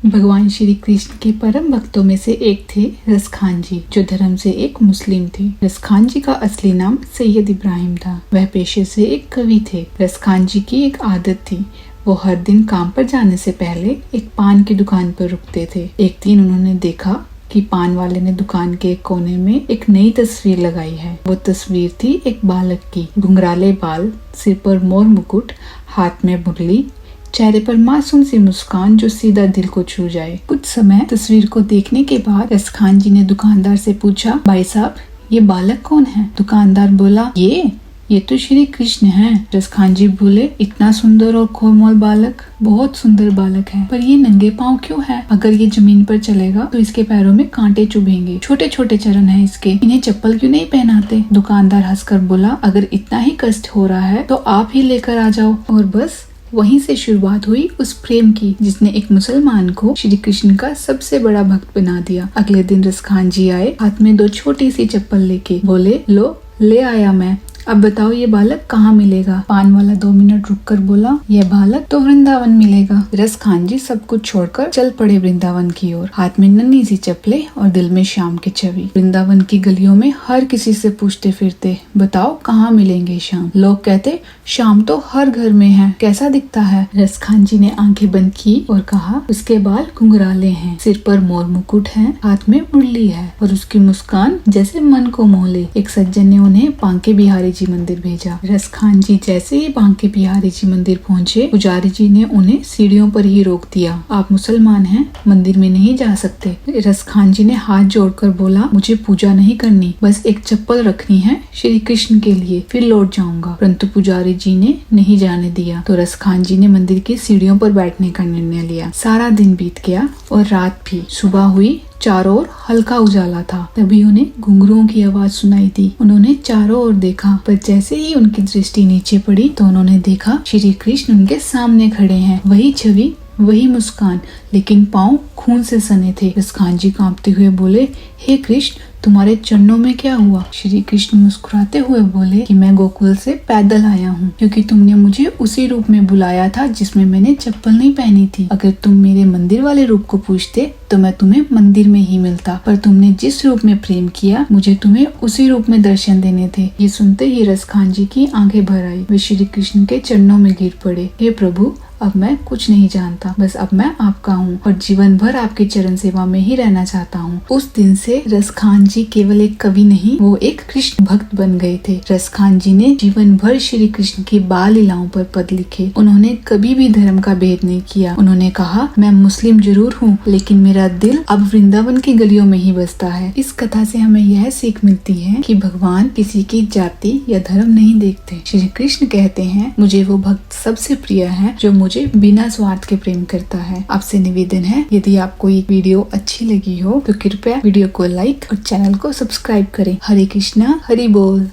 भगवान श्री कृष्ण के परम भक्तों में से एक थे रसखान जी, जो धर्म से एक मुस्लिम थे। रसखान जी का असली नाम सैयद इब्राहिम था। वह पेशे से एक कवि थे। रसखान जी की एक आदत थी, वो हर दिन काम पर जाने से पहले एक पान की दुकान पर रुकते थे। एक दिन उन्होंने देखा कि पान वाले ने दुकान के एक कोने में एक नई तस्वीर लगाई है। वो तस्वीर थी एक बालक की, घुंघराले बाल, सिर पर मोर मुकुट, हाथ में मुरली, चेहरे पर मासूम सी मुस्कान जो सीधा दिल को छू जाए। कुछ समय तस्वीर को देखने के बाद रसखान जी ने दुकानदार से पूछा, भाई साहब ये बालक कौन है? दुकानदार बोला, ये तो श्री कृष्ण हैं। रसखान जी बोले, इतना सुंदर और कोमल बालक? बहुत सुंदर बालक है, पर ये नंगे पाँव क्यों है? अगर ये जमीन पर चलेगा तो इसके पैरों में कांटे चुभेंगे। छोटे छोटे चरण हैं इसके, इन्हें चप्पल क्यों नहीं पहनाते? दुकानदार हंसकर बोला, अगर इतना ही कष्ट हो रहा है तो आप ही लेकर आ जाओ। और बस वहीं से शुरुआत हुई उस प्रेम की जिसने एक मुसलमान को श्री कृष्ण का सबसे बड़ा भक्त बना दिया। अगले दिन रसखान जी आए, हाथ में 2 छोटी सी चप्पल लेके। बोले, लो ले आया मैं, अब बताओ ये बालक कहाँ मिलेगा? पान वाला 2 मिनट रुककर बोला, यह बालक तो वृंदावन मिलेगा। रसखान जी सब कुछ छोड़कर चल पड़े वृंदावन की ओर, हाथ में नन्ही सी चप्पलें और दिल में शाम की छवि। वृंदावन की गलियों में हर किसी से पूछते फिरते, बताओ कहाँ मिलेंगे शाम? लोग कहते, शाम तो हर घर में है, कैसा दिखता है? रसखान जी ने आंखें बंद की और कहा, उसके बाल घुंघराले हैं, सिर पर मोर मुकुट है, हाथ में मुरली है और उसकी मुस्कान जैसे मन को मोह ले। एक सज्जन ने उन्हें बांके बिहारी जी मंदिर भेजा। रसखान जी जैसे ही बांके बिहारी जी मंदिर पहुँचे, पुजारी जी ने उन्हें सीढ़ियों पर ही रोक दिया। आप मुसलमान हैं, मंदिर में नहीं जा सकते। रसखान जी ने हाथ जोड़कर बोला, मुझे पूजा नहीं करनी, बस एक चप्पल रखनी है श्री कृष्ण के लिए, फिर लौट जाऊंगा। परंतु पुजारी जी ने नहीं जाने दिया, तो रसखान जी ने मंदिर की सीढ़ियों पर बैठने का निर्णय लिया। सारा दिन बीत गया और रात भी। सुबह हुई, चारों ओर हल्का उजाला था। तभी उन्हें घुंघरुओं की आवाज सुनाई दी। उन्होंने चारों ओर देखा, पर जैसे ही उनकी दृष्टि नीचे पड़ी तो उन्होंने देखा श्री कृष्ण उनके सामने खड़े हैं। वही छवि, वही मुस्कान, लेकिन पाँव खून से सने थे। रसखान जी कांपते हुए बोले, हे कृष्ण, तुम्हारे चरणों में क्या हुआ? श्री कृष्ण मुस्कुराते हुए बोले कि मैं गोकुल से पैदल आया हूँ, क्योंकि तुमने मुझे उसी रूप में बुलाया था जिसमें मैंने चप्पल नहीं पहनी थी। अगर तुम मेरे मंदिर वाले रूप को पूछते तो मैं तुम्हें मंदिर में ही मिलता, पर तुमने जिस रूप में प्रेम किया, मुझे तुम्हें उसी रूप में दर्शन देने थे। ये सुनते ही रसखान जी की आंखें भर आई। वे श्री कृष्ण के चरणों में गिर पड़े। हे प्रभु, अब मैं कुछ नहीं जानता, बस अब मैं आपका हूँ और जीवन भर आपकी चरण सेवा में ही रहना चाहता हूँ। उस दिन से रसखान जी केवल एक कवि नहीं, वो एक कृष्ण भक्त बन गए थे। रसखान जी ने जीवन भर श्री कृष्ण की बाल लीलाओं पर पद लिखे। उन्होंने कभी भी धर्म का भेद नहीं किया। उन्होंने कहा, मैं मुस्लिम जरूर हूँ, लेकिन मेरा दिल अब वृंदावन की गलियों में ही बसता है। इस कथा से हमें यह सीख मिलती है कि भगवान किसी की जाति या धर्म नहीं देखते। श्री कृष्ण कहते हैं, मुझे वो भक्त सबसे प्रिय है जो मुझे बिना स्वार्थ के प्रेम करता है। आपसे निवेदन है, यदि आपको ये वीडियो अच्छी लगी हो तो कृपया वीडियो को लाइक और चैनल को सब्सक्राइब करें। हरे कृष्णा, हरि बोल।